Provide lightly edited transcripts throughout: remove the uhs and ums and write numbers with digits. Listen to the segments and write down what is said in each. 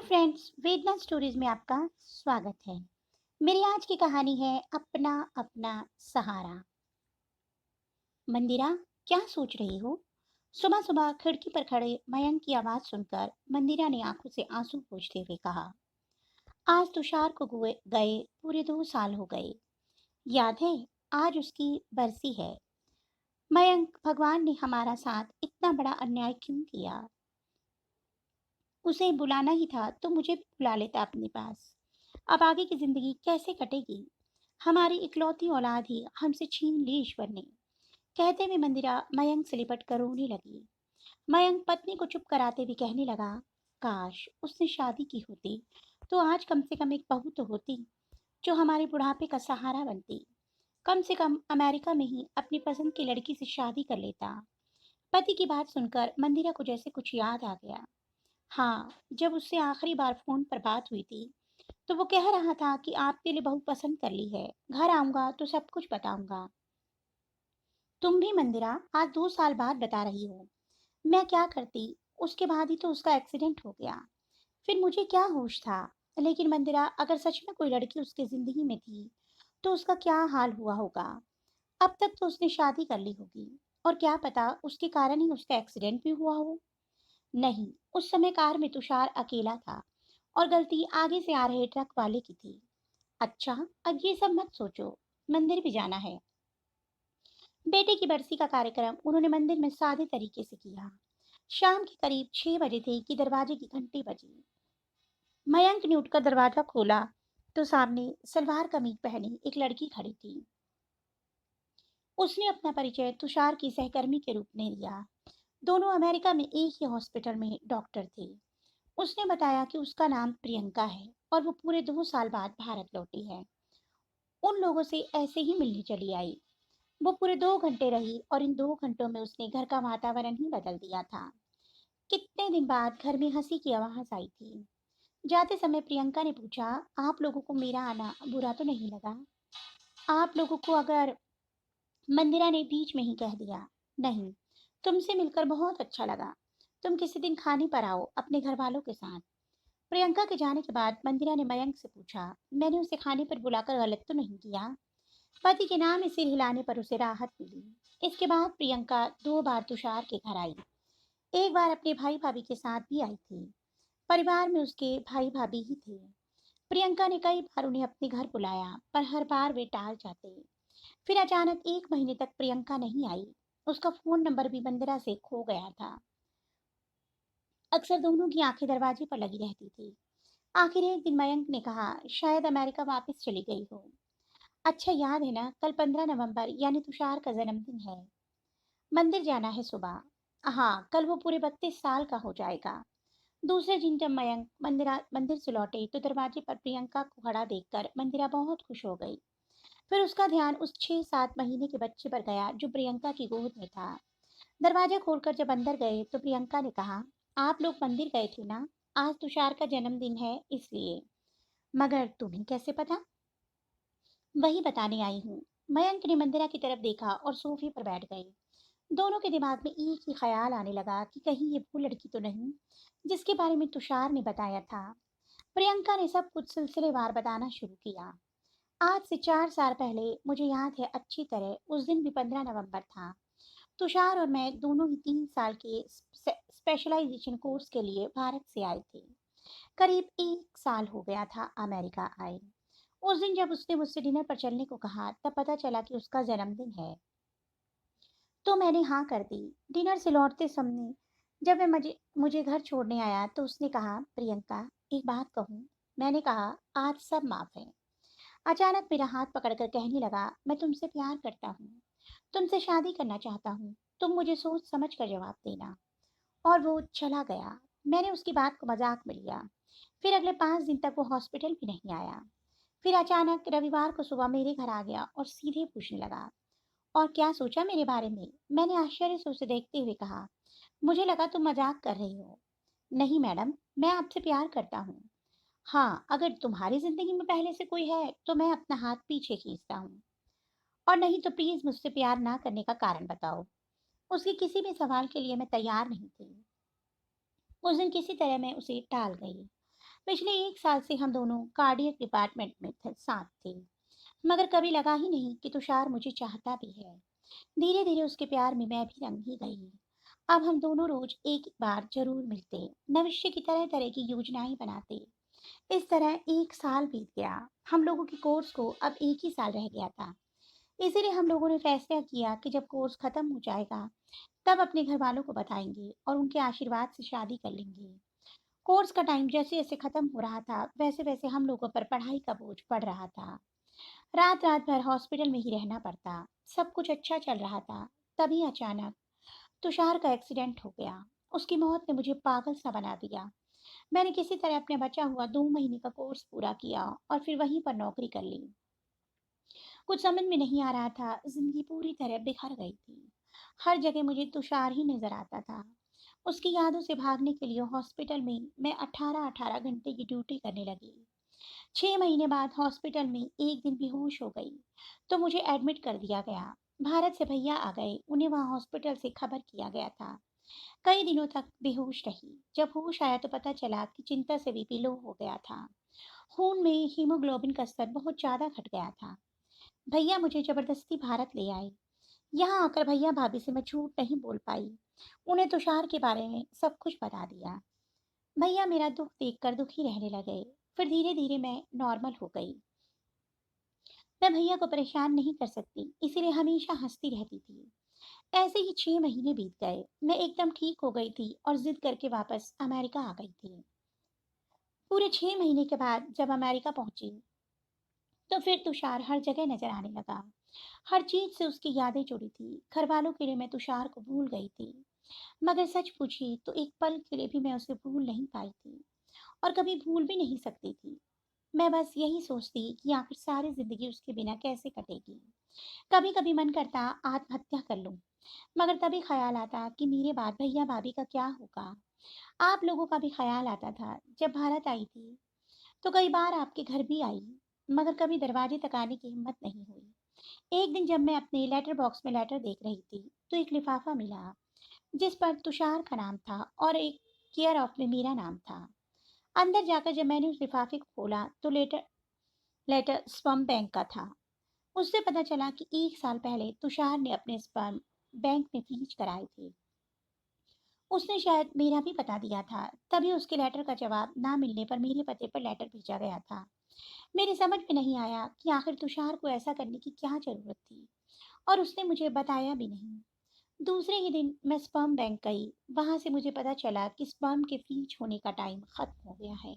Friends, वेदना stories में आपका स्वागत है। मेरी आज की कहानी है अपना अपना सहारा। मंदिरा, क्या सोच रही हो? सुबह सुबह खिड़की पर खड़े मयंक की आवाज सुनकर मंदिरा ने आंखों से आंसू पोंछते हुए कहा, आज तुषार को गए पूरे 2 साल हो गए। याद है, आज उसकी बरसी है। मयंक, भगवान ने हमारा साथ इतना बड़ा अन्याय क्यों किया? उसे बुलाना ही था तो मुझे भी बुला लेता अपने पास। अब आगे की जिंदगी कैसे कटेगी? हमारी इकलौती औलाद ही हमसे छीन ली ईश्वर ने। कहते हुए मंदिरा मयंक से लिपट कर रोने लगी। मयंक पत्नी को चुप कराते हुए कहने लगा, काश उसने शादी की होती तो आज कम से कम एक बहू तो होती जो हमारे बुढ़ापे का सहारा बनती। कम से कम अमेरिका में ही अपनी पसंद की लड़की से शादी कर लेता। पति की बात सुनकर मंदिरा को जैसे कुछ याद आ गया। हाँ, जब उससे आखिरी बार फोन पर बात हुई थी तो वो कह रहा था कि आपके लिए बहू पसंद कर ली है, घर आऊंगा तो सब कुछ बताऊंगा। तुम भी मंदिरा आज 2 साल बाद बता रही हो। मैं क्या करती? उसके बाद ही तो उसका एक्सीडेंट हो गया। फिर मुझे क्या होश था? लेकिन मंदिरा, अगर सच में कोई लड़की उसकी जिंदगी में थी तो उसका क्या हाल हुआ होगा? अब तक तो उसने शादी कर ली होगी, और क्या पता उसके कारण ही उसका एक्सीडेंट भी हुआ हो। नहीं, उस समय कार में तुषार अकेला था और गलती आगे से आ रहे ट्रक वाले की थी। अच्छा, अब ये सब मत सोचो, मंदिर भी जाना है। बेटे की बरसी का कार्यक्रम उन्होंने मंदिर में सादे तरीके से किया। शाम के करीब 6 बजे थे कि दरवाजे की घंटी बजी। मयंक ने उठकर दरवाजा खोला तो सामने सलवार कमीज पहनी एक लड़की खड़ी थी। उसने अपना परिचय तुषार की सहकर्मी के रूप में दिया। दोनों अमेरिका में एक ही हॉस्पिटल में डॉक्टर थे। उसने बताया कि उसका नाम प्रियंका है और वो पूरे 2 साल बाद भारत लौटी है। उन लोगों से ऐसे ही मिलने चली आई। वो पूरे 2 घंटे रही और इन 2 घंटों में उसने घर का वातावरण ही बदल दिया था। कितने दिन बाद घर में हंसी की आवाज आई थी। जाते समय प्रियंका ने पूछा, आप लोगों को मेरा आना बुरा तो नहीं लगा? आप लोगों को? अगर मंदिरा ने बीच में ही कह दिया, नहीं, तुमसे मिलकर बहुत अच्छा लगा। तुम किसी दिन खाने पर आओ अपने घर वालों के साथ। प्रियंका के जाने के बाद मंदिरा ने मयंक से पूछा, मैंने उसे खाने पर बुलाकर गलत तो नहीं किया? पति के नाम सिर हिलाने पर उसे राहत मिली। इसके बाद प्रियंका 2 बार तुषार के घर आई। एक बार अपने भाई भाभी के साथ भी आई थी। परिवार में उसके भाई भाभी ही थे। प्रियंका ने कई बार उन्हें अपने घर बुलाया, पर हर बार वे टाल जाते। फिर अचानक 1 महीने तक प्रियंका नहीं आई। उसका फोन नंबर भी मंदिरा से खो गया था। अक्सर दोनों की आंखें दरवाजे पर लगी रहती थी। आखिर एक दिन मयंक ने कहा, शायद अमेरिका वापस चली गई हो। अच्छा याद है ना, कल 15 नवंबर यानी तुषार का जन्मदिन है। मंदिर जाना है सुबह। हाँ, कल वो पूरे 32 साल का हो जाएगा। दूसरे दिन जब मयंक मंदिर से लौटे तो दरवाजे पर प्रियंका को खड़ा देखकर मंदिरा बहुत खुश हो गई। फिर उसका ध्यान उस 6-7 महीने के बच्चे पर गया जो प्रियंका की गोद में था। दरवाजा खोलकर जब अंदर गए तो प्रियंका ने कहा, आप लोग मंदिर गए थे ना? आज तुषार का जन्मदिन है इसलिए। मगर तुम्हें कैसे पता? वही बताने आई हूँ। मयंक ने मंदिरा की तरफ देखा और सोफे पर बैठ गए। दोनों के दिमाग में एक ही ख्याल आने लगा कि कहीं ये वो लड़की तो नहीं जिसके बारे में तुषार ने बताया था। प्रियंका ने सब कुछ सिलसिलेवार बताना शुरू किया। आज से 4 साल पहले, मुझे याद है अच्छी तरह, उस दिन भी 15 नवंबर था। तुषार और मैं दोनों ही 3 साल के स्पेशलाइजेशन कोर्स के लिए भारत से आए थे। करीब 1 साल हो गया था अमेरिका आए। उस दिन जब उसने मुझसे डिनर पर चलने को कहा तब पता चला कि उसका जन्मदिन है, तो मैंने हाँ कर दी। डिनर से लौटते समय जब वह मुझे घर छोड़ने आया तो उसने कहा, प्रियंका, एक बात कहूँ? मैंने कहा, आज सब माफ है। अचानक मेरा हाथ पकड़कर कहने लगा, मैं तुमसे प्यार करता हूँ, तुमसे शादी करना चाहता हूँ। तुम मुझे सोच समझ कर जवाब देना। और वो चला गया। मैंने उसकी बात को मजाक में लिया। फिर अगले 5 दिन तक वो हॉस्पिटल भी नहीं आया। फिर अचानक रविवार को सुबह मेरे घर आ गया और सीधे पूछने लगा, और क्या सोचा मेरे बारे में? मैंने आश्चर्य से उसे देखते हुए कहा, मुझे लगा तुम मजाक कर रही हो। नहीं मैडम, मैं आपसे प्यार करता हूँ। हाँ, अगर तुम्हारी जिंदगी में पहले से कोई है तो मैं अपना हाथ पीछे खींचता हूँ, और नहीं तो प्लीज मुझसे प्यार ना करने का कारण बताओ। उसके किसी भी सवाल के लिए मैं तैयार नहीं थी। उस दिन किसी तरह मैं उसे टाल गई। पिछले 1 साल से हम दोनों कार्डियक डिपार्टमेंट में थे, साथ थे। मगर कभी लगा ही नहीं कि तुषार मुझे चाहता भी है। धीरे धीरे उसके प्यार में मैं भी रंग ही गई। अब हम दोनों रोज एक बार जरूर मिलते, भविष्य की तरह तरह की योजनाएं बनाते। इस तरह 1 साल बीत गया। हम लोगों के कोर्स को अब 1 ही साल रह गया था। इसीलिए हम लोगों ने फैसला किया कि जब कोर्स खत्म हो जाएगा तब अपने घर वालों को बताएंगे और उनके आशीर्वाद से शादी कर लेंगे। कोर्स का टाइम जैसे जैसे खत्म हो रहा था वैसे वैसे हम लोगों पर पढ़ाई का बोझ बढ़ रहा था। रात रात भर हॉस्पिटल में ही रहना पड़ता। सब कुछ अच्छा चल रहा था। तभी अचानक तुषार का एक्सीडेंट हो गया। उसकी मौत ने मुझे पागल सा बना दिया। मैंने किसी तरह अपने बचा हुआ 2 महीने का कोर्स पूरा किया और फिर वहीं पर नौकरी कर ली। कुछ समझ में नहीं आ रहा था, जिंदगी पूरी तरह बिखर गई थी। हर जगह मुझे तुषार ही नजर आता था। उसकी यादों से भागने के लिए हॉस्पिटल में मैं 18-18 घंटे की ड्यूटी करने लगी। 6 महीने बाद हॉस्पिटल में एक दिन बेहोश हो गई तो मुझे एडमिट कर दिया गया। भारत से भैया आ गए, उन्हें वहां हॉस्पिटल से खबर किया गया था। कई दिनों तक बेहोश रही। जब होश आया तो पता चला कि चिंता से बीपी लो हो गया था। खून में हीमोग्लोबिन का स्तर बहुत ज्यादा घट गया था। भैया मुझे जबरदस्ती भारत ले आए। यहाँ आकर भैया भाभी से मैं झूठ नहीं बोल पाई। उन्हें तुषार के बारे में सब कुछ बता दिया। भैया मेरा दुख देखकर दुखी रहने लगे। फिर धीरे धीरे मैं नॉर्मल हो गई। मैं भैया को परेशान नहीं कर सकती, इसीलिए हमेशा हंसती रहती थी। ऐसे ही 6 महीने बीत गए। मैं एकदम ठीक हो गई थी और जिद करके वापस अमेरिका आ गई थी। पूरे 6 महीने के बाद जब अमेरिका पहुंची तो फिर तुषार हर जगह नजर आने लगा। हर चीज से उसकी यादें जुड़ी थी। घर वालों के लिए मैं तुषार को भूल गई थी, मगर सच पूछी तो एक पल के लिए भी मैं उसे भूल नहीं पाई थी और कभी भूल भी नहीं सकती थी। मैं बस यही सोचती कि आखिर सारी जिंदगी उसके बिना कैसे कटेगी। कभी कभी मन करता आत्महत्या कर लूं, मगर तभी ख्याल आता कि मेरे बाद भैया भाभी का क्या होगा। आप लोगों का भी ख्याल आता था। जब भारत आई थी तो कई बार आपके घर भी आई, मगर कभी दरवाजे तक आने की हिम्मत नहीं हुई। एक दिन जब मैं अपने लेटर बॉक्स में लेटर देख रही थी तो एक लिफाफा मिला जिस पर तुषार का नाम था और एक केयर ऑफ में मेरा नाम था। अंदर जाकर जब मैंने उस लिफाफे को खोला तो लेटर लेटर स्पर्म बैंक का था। उससे पता चला कि 1 साल पहले तुषार ने अपने स्पर्म बैंक में फ्रीज कराए थे। उसने शायद मेरा भी पता दिया था। तभी उसके लेटर का जवाब ना मिलने पर मेरे पते पर लेटर भेजा गया था। मेरी समझ में नहीं आया कि आखिर तुषार को ऐसा करने की क्या जरूरत थी और उसने मुझे बताया भी नहीं। दूसरे ही दिन मैं स्पर्म बैंक गई। वहां से मुझे पता चला कि स्पर्म के फ्रीज होने का टाइम खत्म हो गया है।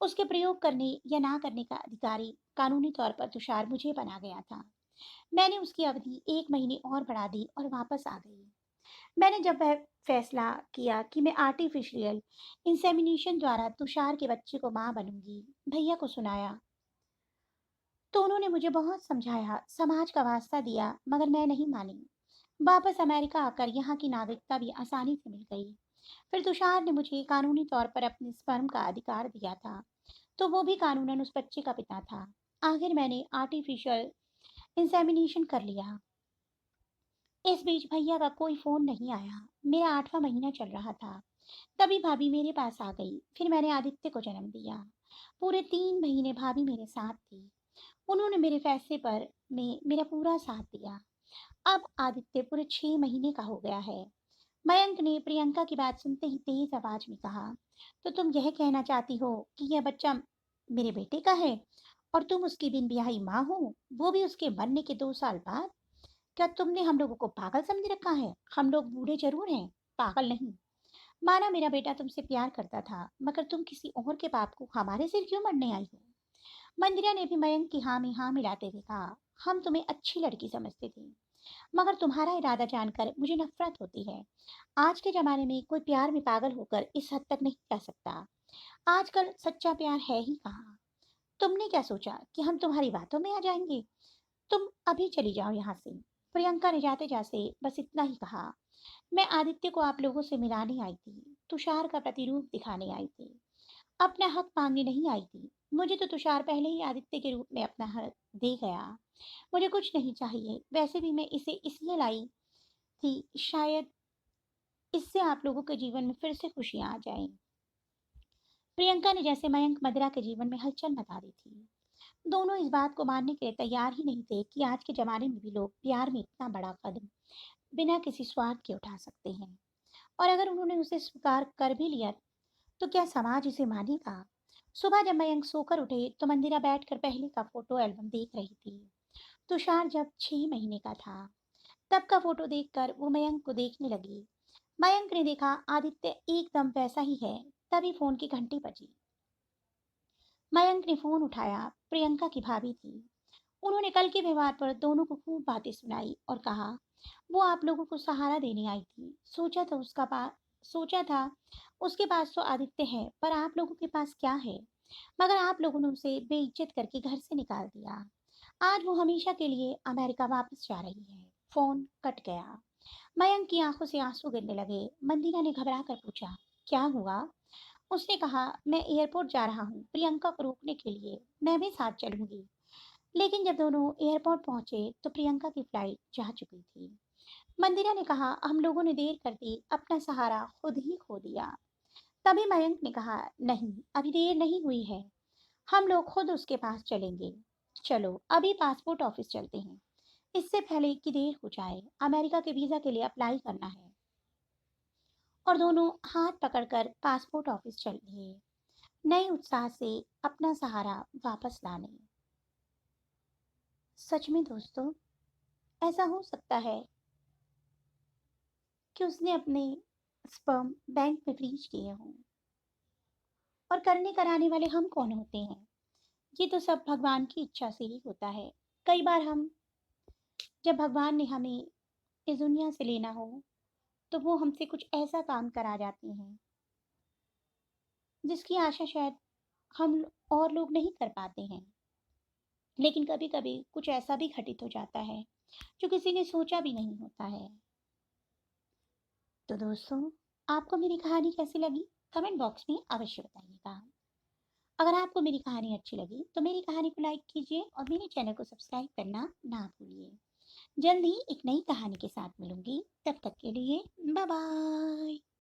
उसके प्रयोग करने या ना करने का अधिकारी कानूनी तौर पर तुषार मुझे बना गया था। मैंने उसकी अवधि 1 महीने और बढ़ा दी और वापस आ गई। मैंने जब वह फैसला किया कि मैं आर्टिफिशियल इंसेमिनेशन द्वारा तुषार के बच्चे को मां बनूंगी, भैया को सुनाया तो उन्होंने मुझे बहुत समझाया, समाज का वास्ता दिया, मगर मैं नहीं मानी। वापस अमेरिका आकर यहाँ की नागरिकता भी आसानी से मिल गई। फिर तुषार ने मुझे कानूनी तौर पर अपने स्पर्म का अधिकार दिया था, तो वो भी कानूनन उस बच्चे का पिता था। आखिर मैंने आर्टिफिशियल इंसेमिनेशन कर लिया। इस बीच भैया का कोई फोन नहीं आया। मेरा 8वां महीना चल रहा था। तभी भाभी मेरे पास आ गई। फिर मैंने आदित्य को जन्म दिया। पूरे 3 महीने भाभी मेरे साथ थी। उन्होंने मेरे फैसले पर में मेरा पूरा साथ दिया। अब आदित्य पूरे 6 महीने का हो गया है। मयंक ने प्रियंका की बात सुनते ही तेज आवाज में कहा, तो तुम यह कहना चाहती हो कि यह बच्चा मेरे बेटे का है और तुम उसकी बिन ब्याही माँ हो, वो भी उसके मरने के 2 साल बाद? क्या तुमने हम लोगों को पागल समझ रखा है? हम लोग बूढ़े जरूर हैं, पागल नहीं। माना मेरा बेटा तुमसे प्यार करता था, मगर तुम किसी और के पाप को हमारे सिर क्यों मरने आई हो? मंदिरा ने भी मयंक की हाँ में हाँ मिलाते हुए कहा, हम तुम्हें अच्छी लड़की समझते थे, मगर तुम्हारा इरादा जानकर मुझे नफरत होती है। आज के जमाने में कोई प्यार में पागल होकर इस हद तक नहीं जा सकता। आजकल सच्चा प्यार है ही कहाँ। तुमने क्या सोचा कि हम तुम्हारी बातों में आ जाएंगे? तुम अभी चली जाओ यहाँ से। प्रियंका ने जाते जाते बस इतना ही कहा। मैं आदित्य को आप लोगों से मिलाने आई थी, तुषार का प्रतिरूप दिखाने आई थी, अपना हक मांगने नहीं आई थी। मुझे तो तुषार पहले ही आदित्य के रूप में अपना हक दे गया। मुझे कुछ नहीं चाहिए। वैसे भी मैं इसे इसलिए लाई थी, शायद इससे आप लोगों के जीवन में फिर से खुशियां आ जाएं। प्रियंका ने जैसे मयंक मदिरा के जीवन में हलचल मचा दी थी। दोनों इस बात को मानने के लिए तैयार ही नहीं थे कि आज के जमाने में भी लोग प्यार में इतना बड़ा कदम बिना किसी स्वार्थ के उठा सकते हैं। और अगर उन्होंने उसे स्वीकार कर भी लिया तो क्या समाज इसे मानेगा? सुबह जब मयंक सोकर उठे तो मंदिरा बैठकर पहले का फोटो एल्बम देख रही थी। तुषार जब 6 महीने का था तब का फोटो देखकर वो मयंक को देखने लगी। मयंक ने देखा आदित्य एकदम वैसा ही है। तभी फोन की घंटी बजी। मयंक ने फोन उठाया। प्रियंका की भाभी थी। उन्होंने कल के व्यवहार पर दोनों को खूब बातें सुनाई और कहा वो आप लोगों को सहारा देने आई थी। सोचा था उसके पास तो आदित्य है पर आप लोगों के पास क्या है। मगर आप लोगों ने उसे बेइज्जत करके घर से निकाल दिया। आज वो हमेशा के लिए अमेरिका वापस जा रही है। फोन कट गया। मयंक की आंखों से आंसू गिरने लगे। मंदिरा ने घबरा कर पूछा क्या हुआ। उसने कहा मैं एयरपोर्ट जा रहा हूँ प्रियंका को रोकने के लिए। मैं भी साथ चलूंगी। लेकिन जब दोनों एयरपोर्ट पहुंचे तो प्रियंका की फ्लाइट जा चुकी थी। मंदिरा ने कहा हम लोगों ने देर कर दी अपना सहारा खुद ही खो दिया। तभी मयंक ने कहा नहीं अभी देर नहीं हुई है। हम लोग खुद उसके पास चलेंगे। चलो अभी पासपोर्ट ऑफिस चलते हैं। इससे पहले कि देर हो जाए अमेरिका के वीजा के लिए अप्लाई करना है। और दोनों हाथ पकड़कर पासपोर्ट ऑफिस चल दिए नए उत्साह से अपना सहारा वापस लाने। सच में दोस्तों ऐसा हो सकता है कि उसने अपने स्पर्म बैंक में फ्रीज किए हों। और करने कराने वाले हम कौन होते हैं? ये तो सब भगवान की इच्छा से ही होता है। कई बार हम जब भगवान ने हमें इस दुनिया से लेना हो तो वो हमसे कुछ ऐसा काम करा जाते हैं जिसकी आशा शायद हम और लोग नहीं कर पाते हैं। लेकिन कभी कभी कुछ ऐसा भी घटित हो जाता है जो किसी ने सोचा भी नहीं होता है। तो दोस्तों आपको मेरी कहानी कैसी लगी कमेंट बॉक्स में अवश्य बताइएगा। अगर आपको मेरी कहानी अच्छी लगी तो मेरी कहानी को लाइक कीजिए और मेरे चैनल को सब्सक्राइब करना ना भूलिए। जल्द ही एक नई कहानी के साथ मिलूंगी। तब तक के लिए बाय बाय।